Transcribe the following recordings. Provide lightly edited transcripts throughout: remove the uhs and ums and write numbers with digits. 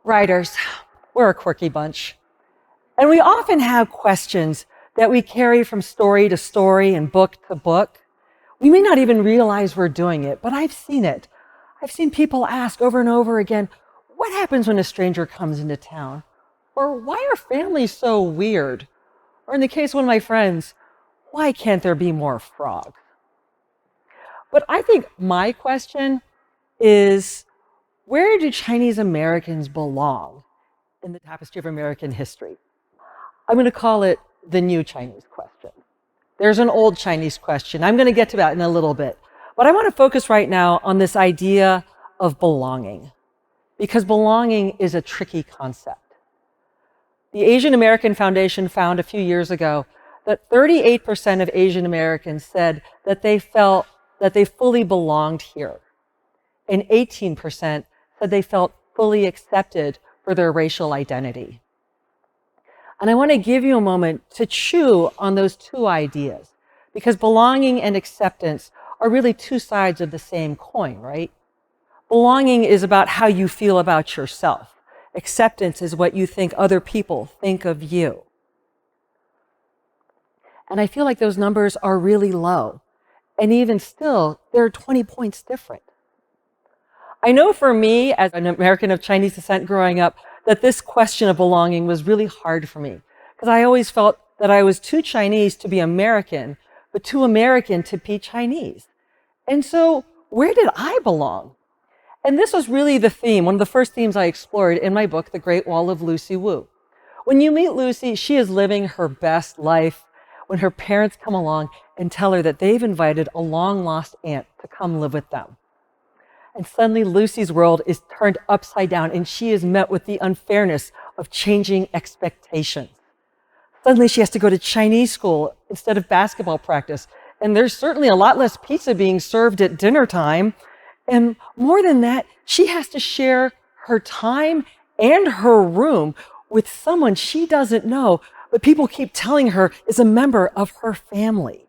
Writers, we're a quirky bunch. And we often have questions that we carry from story to story and book to book. We may not even realize we're doing it, but I've seen it. I've seen people ask over and over again, what happens when a stranger comes into town? Or why are families so weird? Or in the case of one of my friends, why can't there be more frogs? But I think my question is, where do Chinese Americans belong in the tapestry of American history? I'm going to call it the new Chinese question. There's an old Chinese question. I'm going to get to that in a little bit. But I want to focus right now on this idea of belonging, because belonging is a tricky concept. The Asian American Foundation found a few years ago that 38% of Asian Americans said that they felt that they fully belonged here, and 18% said they felt fully accepted for their racial identity. And I want to give you a moment to chew on those two ideas, because belonging and acceptance are really two sides of the same coin, right? Belonging is about how you feel about yourself. Acceptance is what you think other people think of you. And I feel like those numbers are really low. And even still, they're 20 points different. I know for me, as an American of Chinese descent growing up, that this question of belonging was really hard for me, because I always felt that I was too Chinese to be American, but too American to be Chinese. And so where did I belong? And this was really the theme, one of the first themes I explored in my book, The Great Wall of Lucy Wu. When you meet Lucy, she is living her best life when her parents come along and tell her that they've invited a long-lost aunt to come live with them. And suddenly Lucy's world is turned upside down and she is met with the unfairness of changing expectations. Suddenly she has to go to Chinese school instead of basketball practice. And there's certainly a lot less pizza being served at dinner time. And more than that, she has to share her time and her room with someone she doesn't know, but people keep telling her is a member of her family.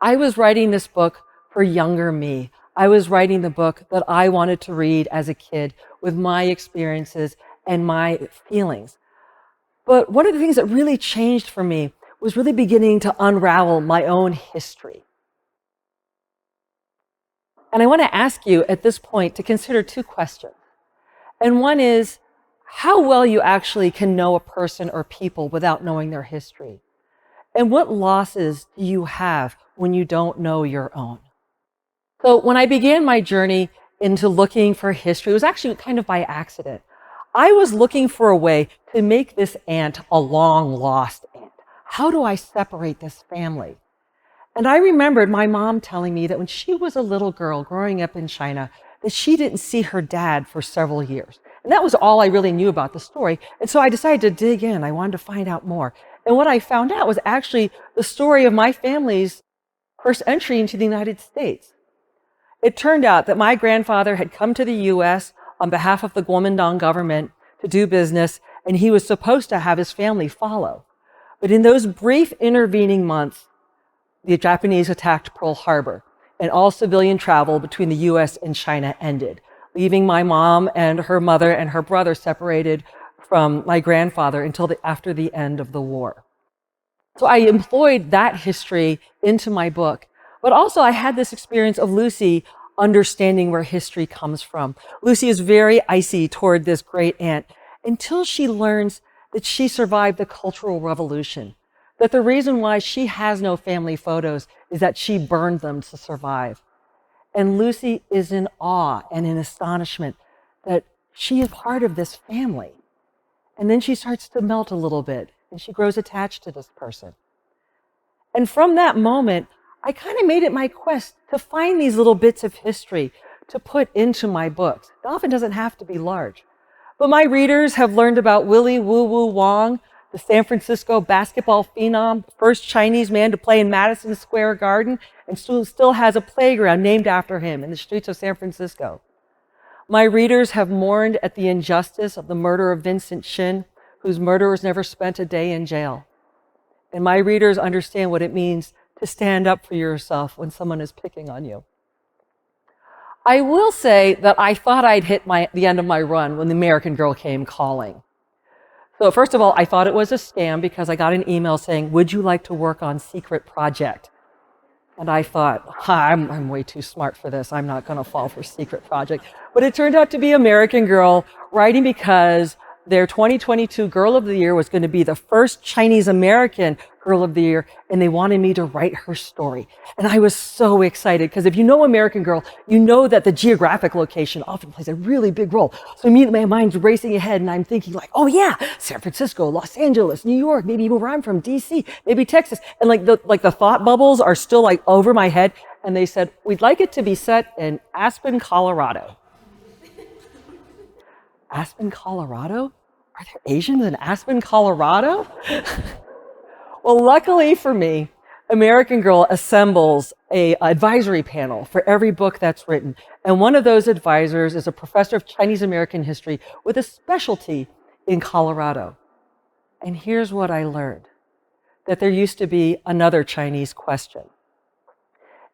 I was writing this book for younger me. I was writing the book that I wanted to read as a kid with my experiences and my feelings. But one of the things that really changed for me was really beginning to unravel my own history. And I want to ask you at this point to consider two questions. And one is, how well you actually can know a person or people without knowing their history. And what losses do you have when you don't know your own? So when I began my journey into looking for history, it was actually kind of by accident. I was looking for a way to make this aunt a long-lost aunt. How do I separate this family? And I remembered my mom telling me that when she was a little girl growing up in China, that she didn't see her dad for several years. And that was all I really knew about the story. And so I decided to dig in. I wanted to find out more. And what I found out was actually the story of my family's first entry into the United States. It turned out that my grandfather had come to the US on behalf of the Kuomintang government to do business, and he was supposed to have his family follow. But in those brief intervening months, the Japanese attacked Pearl Harbor, and all civilian travel between the US and China ended, leaving my mom and her mother and her brother separated from my grandfather until after the end of the war. So I employed that history into my book. But also I had this experience of Lucy understanding where history comes from. Lucy is very icy toward this great aunt until she learns that she survived the Cultural Revolution, that the reason why she has no family photos is that she burned them to survive. And Lucy is in awe and in astonishment that she is part of this family. And then she starts to melt a little bit and she grows attached to this person. And from that moment, I kind of made it my quest to find these little bits of history to put into my books. It often doesn't have to be large. But my readers have learned about Willie Woo Woo Wong, the San Francisco basketball phenom, first Chinese man to play in Madison Square Garden, and still has a playground named after him in the streets of San Francisco. My readers have mourned at the injustice of the murder of Vincent Chin, whose murderers never spent a day in jail. And my readers understand what it means to stand up for yourself when someone is picking on you. I will say that I thought I'd hit the end of my run when the American Girl came calling. So first of all, I thought it was a scam because I got an email saying, would you like to work on secret project? And I thought, I'm way too smart for this. I'm not going to fall for secret project. But it turned out to be American Girl, writing because their 2022 Girl of the Year was going to be the first Chinese American Girl of the Year, and they wanted me to write her story. And I was so excited because if you know American Girl, you know that the geographic location often plays a really big role. So immediately my mind's racing ahead and I'm thinking like, oh yeah, San Francisco, Los Angeles, New York, maybe even where I'm from, DC, maybe Texas. And the thought bubbles are still like over my head. And they said, we'd like it to be set in Aspen, Colorado. Aspen, Colorado? Are there Asians in Aspen, Colorado? Well, luckily for me, American Girl assembles an advisory panel for every book that's written. And one of those advisors is a professor of Chinese American history with a specialty in Colorado. And here's what I learned, that there used to be another Chinese question.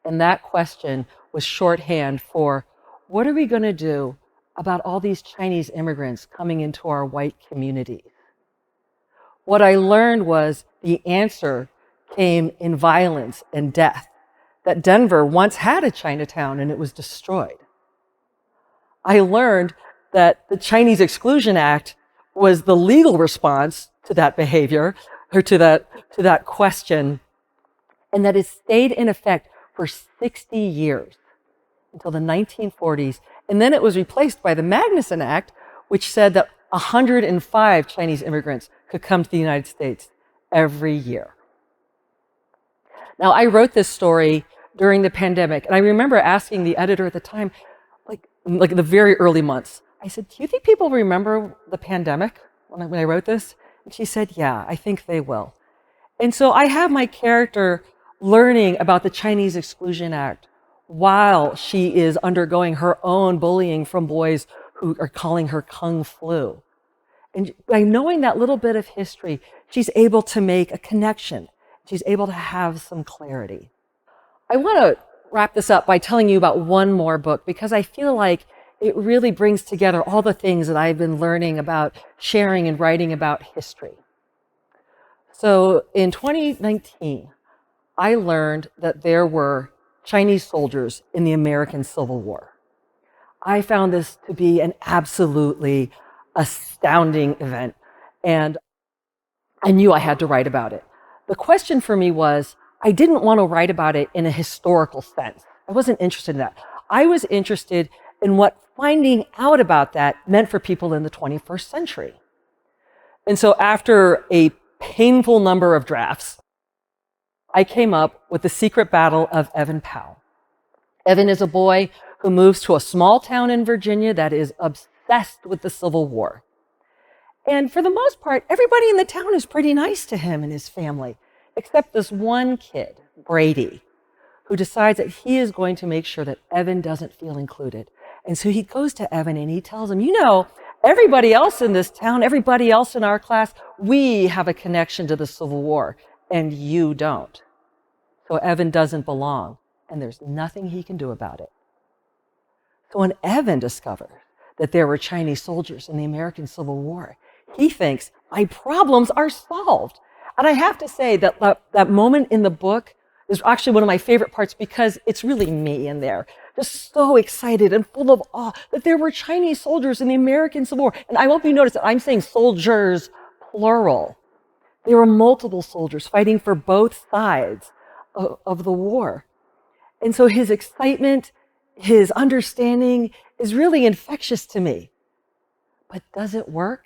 And that question was shorthand for, what are we going to do about all these Chinese immigrants coming into our white communities? What I learned was the answer came in violence and death, that Denver once had a Chinatown and it was destroyed. I learned that the Chinese Exclusion Act was the legal response to that behavior, or to that question, and that it stayed in effect for 60 years until the 1940s. And then it was replaced by the Magnuson Act, which said that 105 Chinese immigrants could come to the United States every year. Now, I wrote this story during the pandemic, and I remember asking the editor at the time, like the very early months, I said, do you think people remember the pandemic when I wrote this? And she said, yeah, I think they will. And so I have my character learning about the Chinese Exclusion Act while she is undergoing her own bullying from boys who are calling her Kung Flu. And by knowing that little bit of history, she's able to make a connection. She's able to have some clarity. I want to wrap this up by telling you about one more book because I feel like it really brings together all the things that I've been learning about sharing and writing about history. So in 2019, I learned that there were Chinese soldiers in the American Civil War. I found this to be an absolutely astounding event, and I knew I had to write about it. The question for me was, I didn't want to write about it in a historical sense. I wasn't interested in that. I was interested in what finding out about that meant for people in the 21st century. And so after a painful number of drafts, I came up with The Secret Battle of Evan Powell. Evan is a boy who moves to a small town in Virginia that is obsessed with the Civil War. And for the most part, everybody in the town is pretty nice to him and his family, except this one kid, Brady, who decides that he is going to make sure that Evan doesn't feel included. And so he goes to Evan and he tells him, you know, everybody else in this town, everybody else in our class, we have a connection to the Civil War, and you don't. So Evan doesn't belong, and there's nothing he can do about it. So when Evan discovers that there were Chinese soldiers in the American Civil War, he thinks, my problems are solved. And I have to say that that moment in the book is actually one of my favorite parts because it's really me in there. Just so excited and full of awe that there were Chinese soldiers in the American Civil War. And I hope you notice that I'm saying soldiers, plural. There were multiple soldiers fighting for both sides of the war. And so his excitement, his understanding is really infectious to me. But does it work?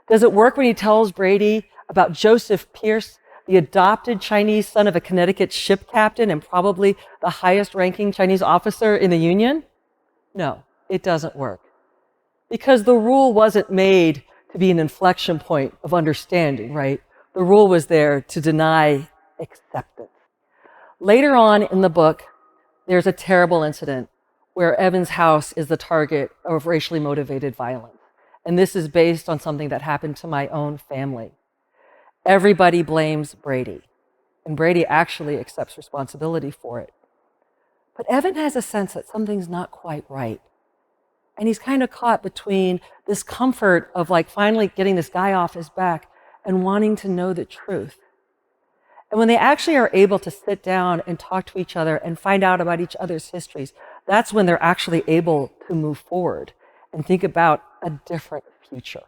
Does it work when he tells Brady about Joseph Pierce, the adopted Chinese son of a Connecticut ship captain and probably the highest ranking Chinese officer in the Union? No, it doesn't work. Because the rule wasn't made to be an inflection point of understanding, right? The rule was there to deny acceptance. Later on in the book, there's a terrible incident where Evan's house is the target of racially motivated violence. And this is based on something that happened to my own family. Everybody blames Brady, and Brady actually accepts responsibility for it. But Evan has a sense that something's not quite right. And he's kind of caught between this comfort of like finally getting this guy off his back and wanting to know the truth. And when they actually are able to sit down and talk to each other and find out about each other's histories, that's when they're actually able to move forward and think about a different future.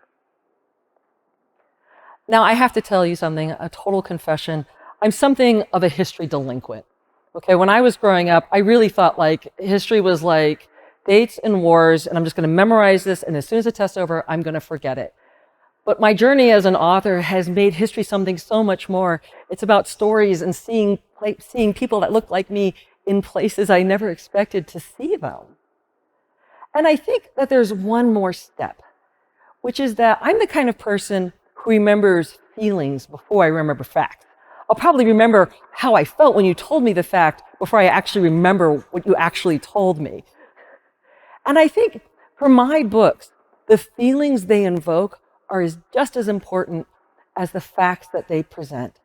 Now, I have to tell you something, a total confession. I'm something of a history delinquent. Okay, when I was growing up, I really thought like history was like dates and wars, and I'm just going to memorize this, and as soon as the test's over, I'm going to forget it. But my journey as an author has made history something so much more. It's about stories and seeing people that look like me in places I never expected to see them. And I think that there's one more step, which is that I'm the kind of person who remembers feelings before I remember facts. I'll probably remember how I felt when you told me the fact before I actually remember what you actually told me. And I think for my books, the feelings they invoke are just as important as the facts that they present.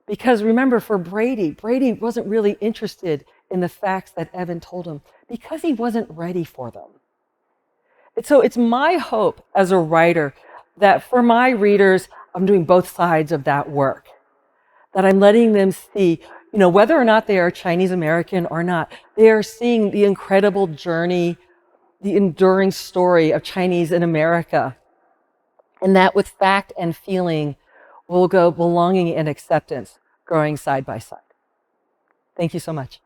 Because remember, for Brady wasn't really interested in the facts that Evan told him because he wasn't ready for them. So it's my hope as a writer that for my readers, I'm doing both sides of that work. That I'm letting them see, whether or not they are Chinese American or not, they are seeing the incredible journey, the enduring story of Chinese in America. And that with fact and feeling will go belonging and acceptance growing side by side. Thank you so much.